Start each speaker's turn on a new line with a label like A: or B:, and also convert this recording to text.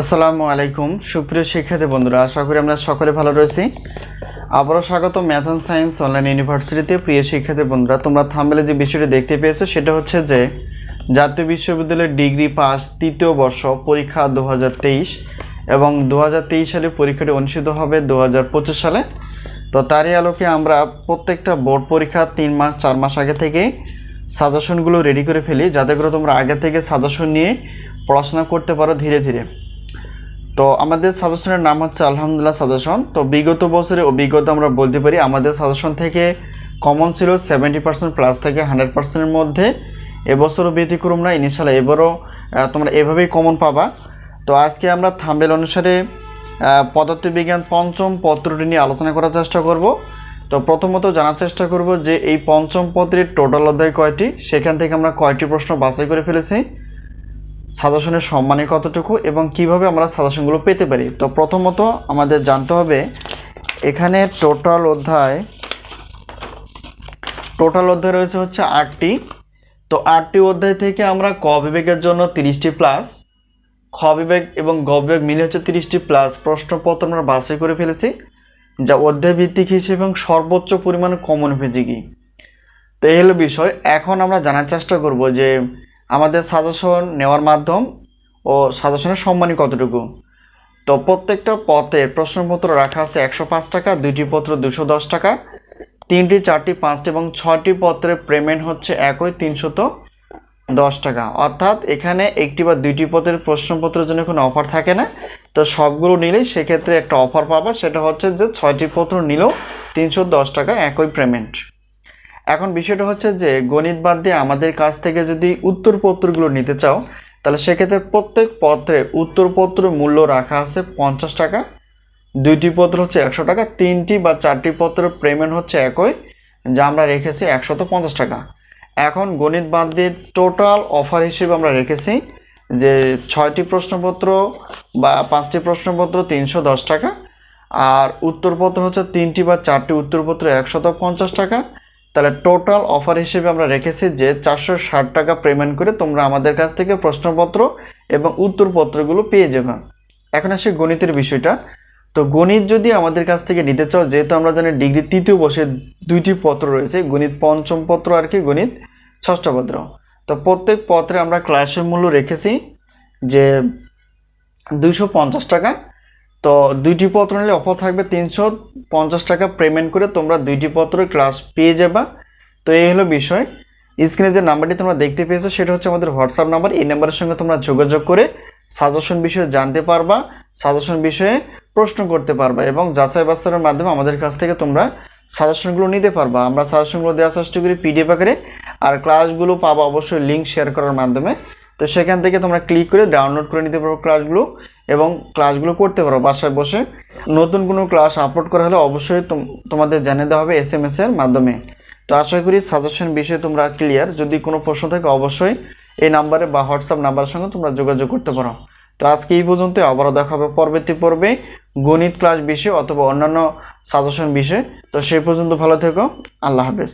A: আসসালামু আলাইকুম সুপ্রিয় শিক্ষার্থী বন্ধুরা, আশা করি আমরা সকলে ভালো রয়েছি। আবারও স্বাগত ম্যাথ অ্যান্ড সায়েন্স অনলাইন ইউনিভার্সিটিতে। প্রিয় শিক্ষার্থী বন্ধুরা, তোমরা থাম্বনেলে যে বিষয়টি দেখতে পেয়েছো সেটা হচ্ছে যে জাতীয় বিশ্ববিদ্যালয়ের ডিগ্রি পাস তৃতীয় বর্ষ পরীক্ষা 2023 এবং 2023 সালে পরীক্ষাটি অনুষ্ঠিত হবে 2025 সালে। তো তারই আলোকে আমরা প্রত্যেকটা বোর্ড পরীক্ষা 3 মাস 4 মাস আগে থেকে সাজেশনগুলো রেডি করে ফেলি, যাতে করে তোমরা আগে থেকে সাজেশন নিয়ে পড়াশোনা করতে পারো ধীরে ধীরে। তো আমাদের সাজেশনের নাম হচ্ছে আলহামদুলিল্লাহ সাজেশন। তো বিগত বছরের অভিজ্ঞতা আমরা বলতে পারি আমাদের সাজেশন থেকে কমন ছিল 70% প্লাস থেকে 100%-এর মধ্যে। এবছরও ব্যতিক্রম না, ইনশাআল্লাহ এবারও তোমরা এভাবেই কমন পাবা। তো আজকে আমরা থাম্বনেল অনুসারে পদার্থবিজ্ঞান পঞ্চম পত্রটি নিয়ে আলোচনা করার চেষ্টা করব। তো প্রথমত জানার চেষ্টা করব যে এই পঞ্চম পত্রের টোটাল অধ্যায় কয়টি, সেখান থেকে আমরা কয়টি প্রশ্ন বাছাই করে ফেলেছি, সাজেশনের সম্মানে কতটুকু এবং কিভাবে আমরা সাজেশনগুলো পেতে পারি। তো প্রথমত আমাদের জানতে হবে এখানে টোটাল অধ্যায় রয়েছে হচ্ছে 8টি। তো 8টি অধ্যায় থেকে আমরা ক বিভাগের জন্য 30টি প্লাস, খ বিভাগ এবং গ বিভাগ মিলে হচ্ছে 30টি প্লাস প্রশ্নপত্র আমরা বাছাই করে ফেলেছি, যা অধ্যায় ভিত্তিক হিসেবে এবং সর্বোচ্চ পরিমাণে কমন উপযোগী। তো এই হলো বিষয়। এখন আমরা জানার চেষ্টা করব যে আমাদের সাজেশন নেওয়ার মাধ্যম ও সাজেশনের সম্মানী কতটুকু। তো প্রত্যেকটা পথে প্রশ্নপত্র রাখা আছে 105 টাকা, 2টি পত্র 210 টাকা, 3টি 4টি 5টি এবং 6টি পত্রের পেমেন্ট হচ্ছে একই 310 টাকা। অর্থাৎ এখানে একটি বা 2টি পত্রের প্রশ্নপত্রের জন্য কোনো অফার থাকে না। তো সবগুলো নিলেই সেক্ষেত্রে একটা অফার পাবা, সেটা হচ্ছে যে 6টি পত্র নিলেও 310 টাকা একই পেমেন্ট। এখন বিষয়টা হচ্ছে যে গণিত বাদ দিয়ে আমাদের কাছ থেকে যদি উত্তরপত্রগুলো নিতে চাও, তাহলে সেক্ষেত্রে প্রত্যেক পত্রে উত্তরপত্র মূল্য রাখা আছে 50 টাকা, 2টি পত্র হচ্ছে 100 টাকা, 3টি বা 4টি পত্রের পেমেন্ট হচ্ছে একই, যা আমরা রেখেছি 150 টাকা। এখন গণিত বাদ দিয়ে টোটাল অফার হিসেবে আমরা রেখেছি যে 6টি প্রশ্নপত্র বা 5টি প্রশ্নপত্র 310 টাকা, আর উত্তরপত্র হচ্ছে 3টি বা 4টি উত্তরপত্র 150 টাকা। তাহলে টোটাল অফার হিসেবে আমরা রেখেছি যে 460 টাকা পেমেন্ট করে তোমরা আমাদের কাছ থেকে প্রশ্নপত্র এবং উত্তরপত্রগুলো পেয়ে যাবে। এখন আসি গণিতের বিষয়টা। তো গণিত যদি আমাদের কাছ থেকে নিতে চাও, যেহেতু আমরা জানি ডিগ্রি তৃতীয় বর্ষে 2টি পত্র রয়েছে, গণিত পঞ্চম পত্র আর কি গণিত ষষ্ঠ পত্র। তো প্রত্যেক পত্রে আমরা ক্লাসের মূল্য রেখেছি যে 250 টাকা। তো 2টি পত্র নিলে অফার থাকবে 350 টাকা পেমেন্ট করে তোমরা 2টি পত্র ক্লাস পেয়ে যাবা। তো এই হলো বিষয়। স্ক্রিনে যে নাম্বারটি তোমরা দেখতে পেয়েছো সেটা হচ্ছে আমাদের হোয়াটসঅ্যাপ নাম্বার। এই নাম্বারের সঙ্গে তোমরা যোগাযোগ করে সাজেশন বিষয়ে জানতে পারবা, সাজেশন বিষয়ে প্রশ্ন করতে পারবা এবং যাচাই বাছাইয়ের মাধ্যমে আমাদের কাছ থেকে তোমরা সাজেশনগুলো নিতে পারবা। আমরা সাজেশনগুলো দেওয়ার চেষ্টা করি পিডিএফ আকারে, আর ক্লাসগুলো পাবা অবশ্যই লিঙ্ক শেয়ার করার মাধ্যমে। তো সেখান থেকে তোমরা ক্লিক করে ডাউনলোড করে নিতে পারো ক্লাসগুলো এবং ক্লাসগুলো করতে পারো বাসায় বসে। নতুন কোনো ক্লাস আপলোড করা হলে অবশ্যই তোমাদের জানিয়ে দেওয়া হবে SMS এর মাধ্যমে। তো আশা করি সাজেশন বিষয়ে তোমরা ক্লিয়ার। যদি কোনো প্রশ্ন থাকে অবশ্যই এই নাম্বারে বা হোয়াটসঅ্যাপ নাম্বারের সঙ্গে তোমরা যোগাযোগ করতে পারো। তো আজকে এই পর্যন্ত, আবারও দেখা হবে পরবর্তী পর্বে গণিত ক্লাস বিষয়ে অথবা অন্যান্য সাজেশন বিষয়ে। তো সেই পর্যন্ত ভালো থেকো, আল্লাহ হাফেজ।